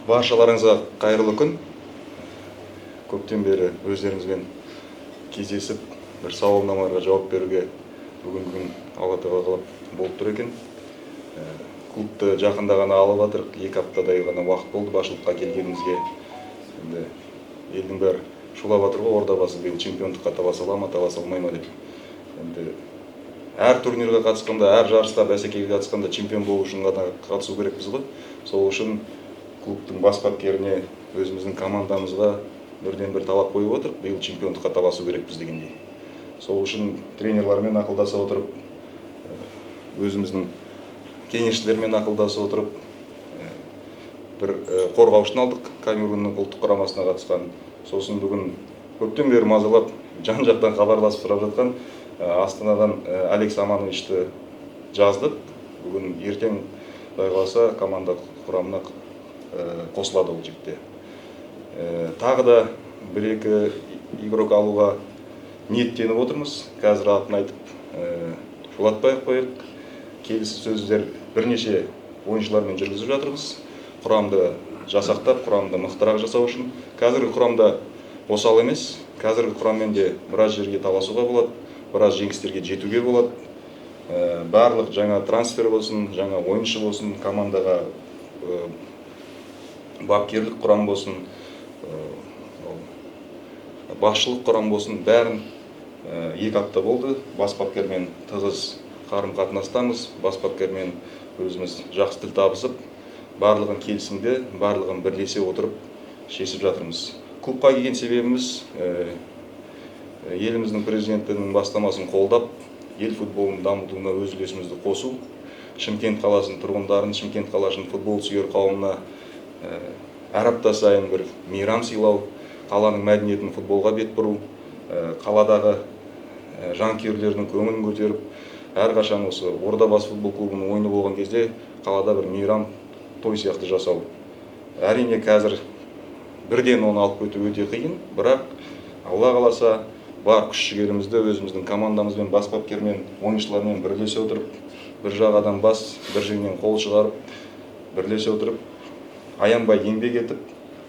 Баршаларыңызға қайырлы күн. Көптен бері өздеріңізбен кездесіп, бір сауалнамаларға жауап беруге бүгін Алла тағала қалап болып тұр екен. Клубты жақында ғана алып жатырық, 2 аптадай ғана уақыт болды басшылыққа келгенімізге. Енді елдің бәрі шулап жатыр ғой, Ордабасы биыл чемпиондыққа таласа ала ма, таласа алмай ма деп. Енді әр турнирге қатысқанда, әр жарыста, бәсекеге қатысқанда чемпион болу үшін ғана қатысу керекпіз ғой. Сол үшін клубтың бас бапкеріне, өзіміздің командамызға бірден бір талап қойып отырып, биыл чемпиондыққа таласу керекпіз дегендей. Сол үшін тренерлермен ақылдаса отырып, өзіміздің кеңесшілермен ақылдаса отырып, бір қорғаушыны алдық, Камерунның ұлттық құрамасына қатысқан. Сосын бүгін көптен бері мазалап, жан-жақтан хабарласып сұрап жатқан Астанадан Алекс Амановичті жаздық. Бүгін ертең қаласа команда құрамына қосылады ол жігітте. Тағы да 1-2 игрок алуға ниеттеніп отырмыз. Қазір атын айтып шулатпай-ақ қояйық. Келіссөздер бірнеше ойыншылармен жүргізіп жатырмыз. Құрамды жасақтап, құрамды мықтырақ жасау үшін. Қазіргі құрамда осал емес. Қазіргі құраммен де біраз жерге таласуға болады, біраз жеңістерге жетуге болады. Барлық жаңа трансфер болсын, жаңа ойыншы болсын, командаға бапкерлік құрам болсын, басшылық құрам болсын, бәрін 2 апта болды. Бас бапкермен тығыз қарым-қатынастамыз. Бас бапкермен өзіміз жақсы тіл табысып, барлығын келісімде, барлығын бірлесе отырып шешіп жатырмыз. Клубқа келген себебіміз еліміздің президентінің бастамасын қолдап, ел футболын дамытуына өз үлесімізді қосу, Шымкент қаласының тұрғындарын, Шымкент қаласының футбол сүйер қауымына әр апта сайын бір мейрам сыйлау, қаланың мәдениетін футболға бет бұру, қаладағы жанкүйерлердің көңілін көтеріп, әрқашан осы Ордабасы футбол клубының ойыны болған кезде қалада бір мейрам той сияқты жасау. Әрине қазір бірден оны алып өту өте қиын, бірақ Алла қаласа бар күш-жігерімізді өзіміздің командамызбен, бас бапкермен, ойыншылармен бірлесе отырып, бір жағадан бас, бір жеңнен қол шығарып, бірлесе отырып, аянбай еңбек етіп,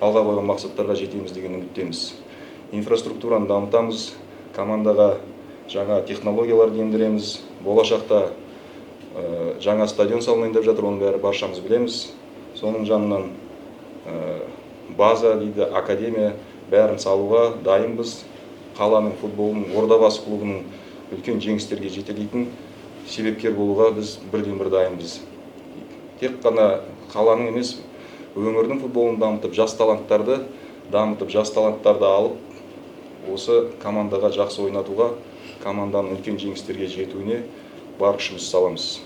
алға қойған мақсаттарға жетеміз деген үміттеміз. Инфраструктураны дамытамыз, командаға жаңа технологияларды ендіреміз. Болашақта жаңа стадион салынайын деп жатыр, оны бәрі баршамыз білеміз. Соның жанынан база дейді, академия бәрін салуға дайынбыз. Қаланың футболының, Ордабасы клубының үлкен жеңістерге жетелейтін себепкер болуға біз бірден бір дайынбыз. Тек қана қаланың емес, өңірдің футболын дамытып, жас таланттарды алып, осы командаға жақсы ойнатуға, команданың үлкен жеңістерге жетуіне бар күшімізді саламыз.